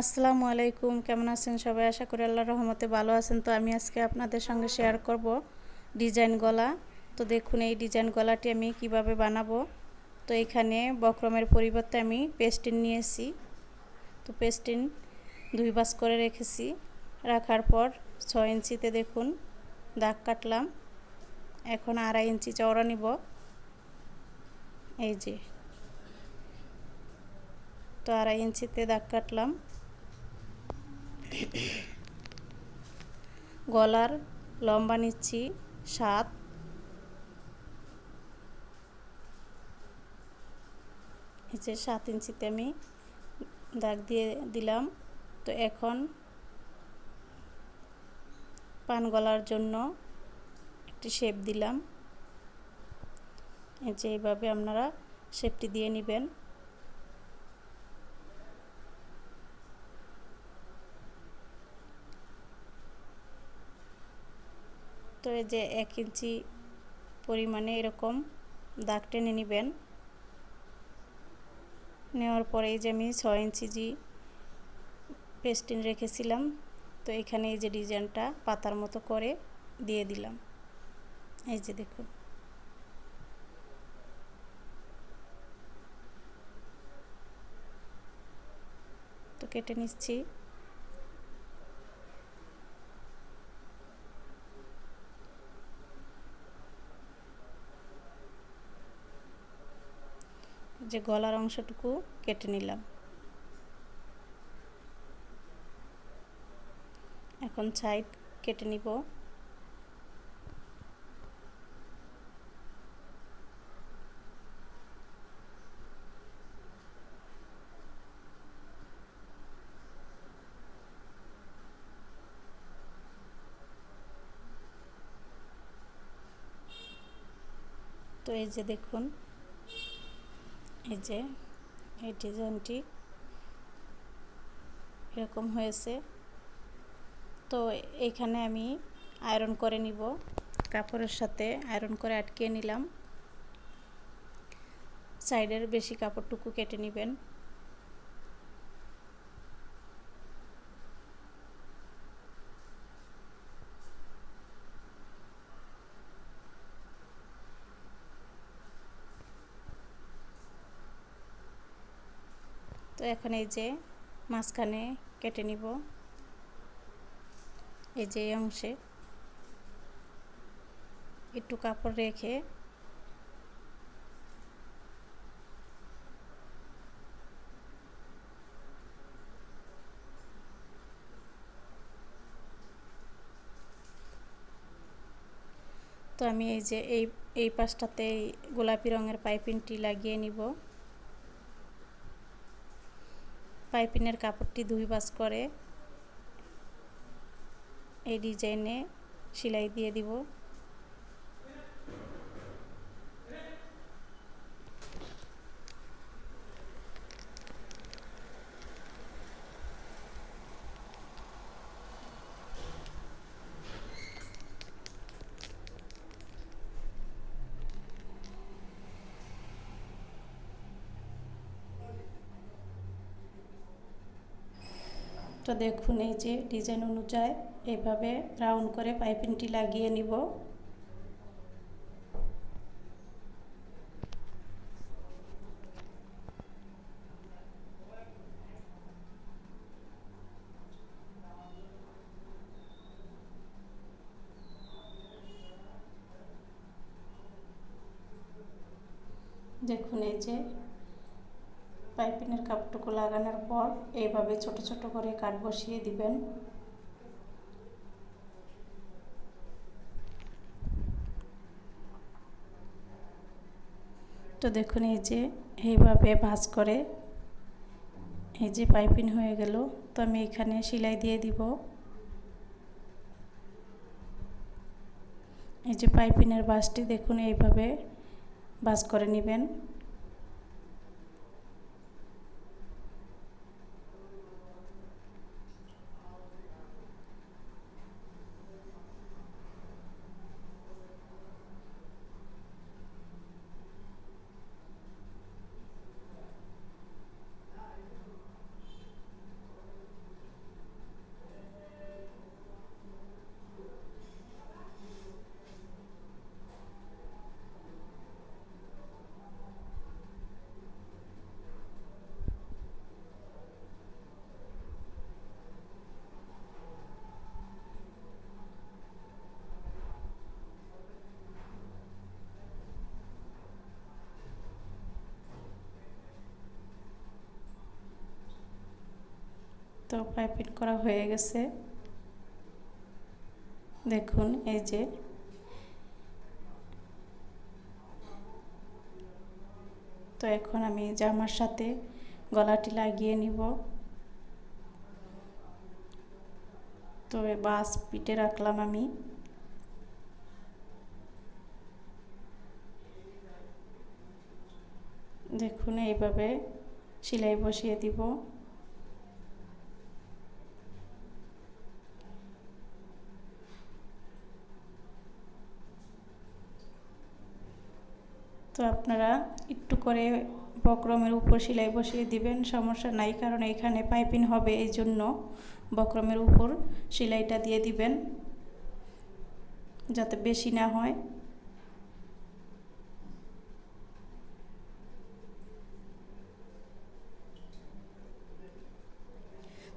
আসসালামু আলাইকুম, কেমন আছেন সবাই? আশা করি আল্লাহর রহমতে ভালো আছেন। তো আমি আজকে আপনাদের সঙ্গে শেয়ার করব ডিজাইন গলা। তো দেখুন এই ডিজাইন গলাটি আমি কিভাবে বানাবো। তো এখানে বক্রমের পরিবর্তে আমি পেস্টিন নিয়েছি। তো পেস্টিন 2 ভাঁজ করে রেখেছি। রাখার পর 6 ইঞ্চিতে দেখুন দাগ কাটলাম। এখন 2.5 ইঞ্চি চওড়া নিব। এই যে, তো 2.5 ইঞ্চিতে দাগ কাটলাম। গলার লম্বা নিচ্ছি 7। এই যে 7 ইঞ্চিতে আমি দাগ দিয়ে দিলাম। তো এখন পান গলার জন্য একটি শেপ দিলাম। এই যে এইভাবে আপনারা শেপটি দিয়ে নেবেন। তো এই যে 1 ইঞ্চি পরিমাণে এরকম দাগ টেনে নেবেন। নেওয়ার পরে এই যে আমি 6 ইঞ্চি পেস্টিন রেখেছিলাম, তো এখানে এই যে ডিজাইনটা পাতার মতো করে দিয়ে দিলাম। এই যে দেখুন, তো কেটে নিচ্ছি। যে গলার অংশটুকু কেটে নিলাম। এখন সাইড কেটে নিব। তো এই যে দেখুন, এই যে এই ডিজাইনটি এরকম হয়েছে। তো এইখানে আমি আয়রন করে নিব। কাপড়ের সাথে আয়রন করে আটকে নিলাম। সাইডের বেশি কাপড়টুকু কেটে নেবেন। তো এখন এই যে মাঝখানে কেটে নিব। এই যে এই অংশে একটু কাপড় রেখে তো আমি এই যে এই পাশটাতে গোলাপি রঙের পাইপিংটি লাগিয়ে নিব। পাইপিংয়ের কাপড়টি 2 ভাঁজ করে এই ডিজাইনে সেলাই দিয়ে দিব। তো দেখুন এই যে ডিজাইন অনুযায়ী এইভাবে রাউন্ড করে পাইপিংটি লাগিয়ে নিব। দেখুন এই যে পাইপিংয়ের কাপড়টুকু লাগানোর পর এইভাবে ছোট ছোট করে কাট বসিয়ে দিবেন। তো দেখুন এই যে এইভাবে ভাঁজ করে এই যে পাইপিং হয়ে গেল। তো আমি এখানে সেলাই দিয়ে দিব। এই যে পাইপিংয়ের ভাঁজটি দেখুন এইভাবে ভাঁজ করে নেবেন। তো পাইপিং করা হয়ে গেছে, দেখুন এই যে। তো এখন আমি জামার সাথে গলাটি লাগিয়ে নিব। তো বাস পিটে রাখলাম আমি। দেখুন এইভাবে সেলাই বসিয়ে দিব। তো আপনারা একটু করে বক্রমের উপর সেলাই বসিয়ে দিবেন, সমস্যা নাই, কারণ এখানে পাইপিং হবে, এই জন্য বক্রমের উপর সেলাইটা দিয়ে দিবেন যাতে বেশি না হয়।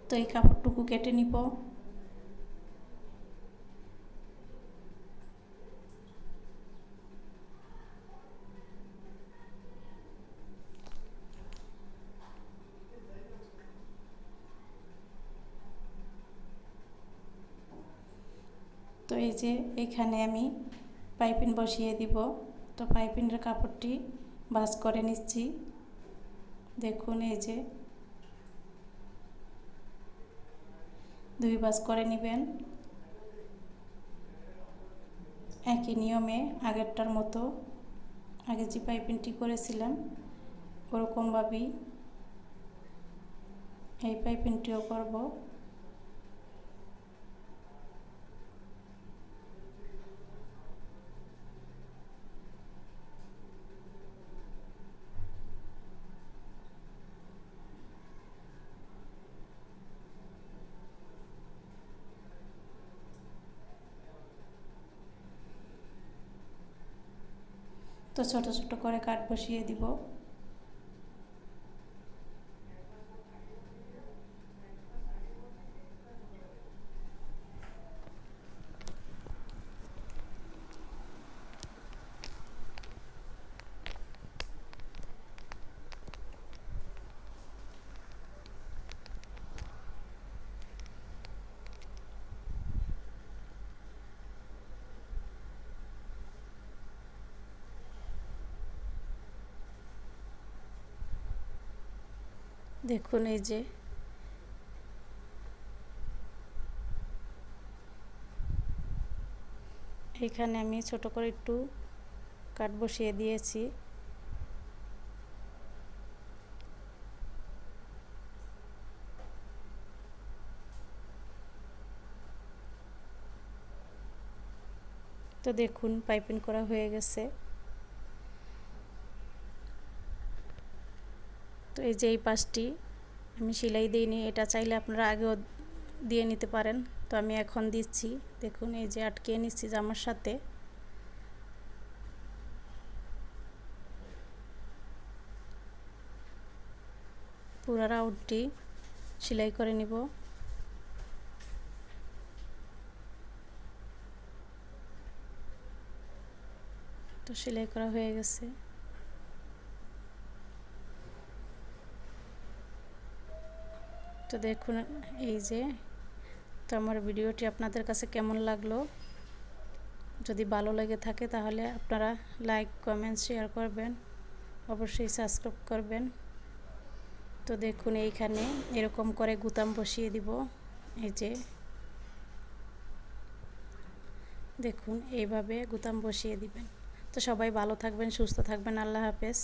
তো এই কাপড়টুকু কেটে নিব। তো এই যে এখানে আমি পাইপিং বসিয়ে দিব। তো পাইপিংয়ের কাপড়টি ভাঁজ করে নিচ্ছি। দেখুন এই যে 2 ভাঁজ করে নেবেন, একই নিয়মে আগেরটার মতো, আগে যে পাইপিংটি করেছিলাম ওরকমভাবেই এই পাইপিংটিও করব। তো ছোট ছোট করে কাট বসিয়ে দিব। দেখুন এই যে এখানে আমি ছোট করে একটু কাট বসিয়ে দিয়েছি। তো দেখুন পাইপিং করা হয়ে গেছে। তো এই যে এই পাশটি আমি সেলাই দিইনি, এটা চাইলে আপনারা আগেও দিয়ে নিতে পারেন। তো আমি এখন দিচ্ছি। দেখুন এই যে আটকে নিচ্ছি জামার সাথে। পুরো রাউন্ডটি সেলাই করে নিব। তো সেলাই করা হয়ে গেছে। তো দেখুন এই যে। তো আমার ভিডিওটি আপনাদের কাছে কেমন লাগলো, যদি ভালো লেগে থাকে তাহলে আপনারা লাইক কমেন্ট শেয়ার করবেন, অবশ্যই সাবস্ক্রাইব করবেন। তো দেখুন এইখানে এরকম করে গুতাম বসিয়ে দিব। এই যে দেখুন এইভাবে গুতাম বসিয়ে দিবেন। তো সবাই ভালো থাকবেন, সুস্থ থাকবেন। আল্লাহ হাফেজ।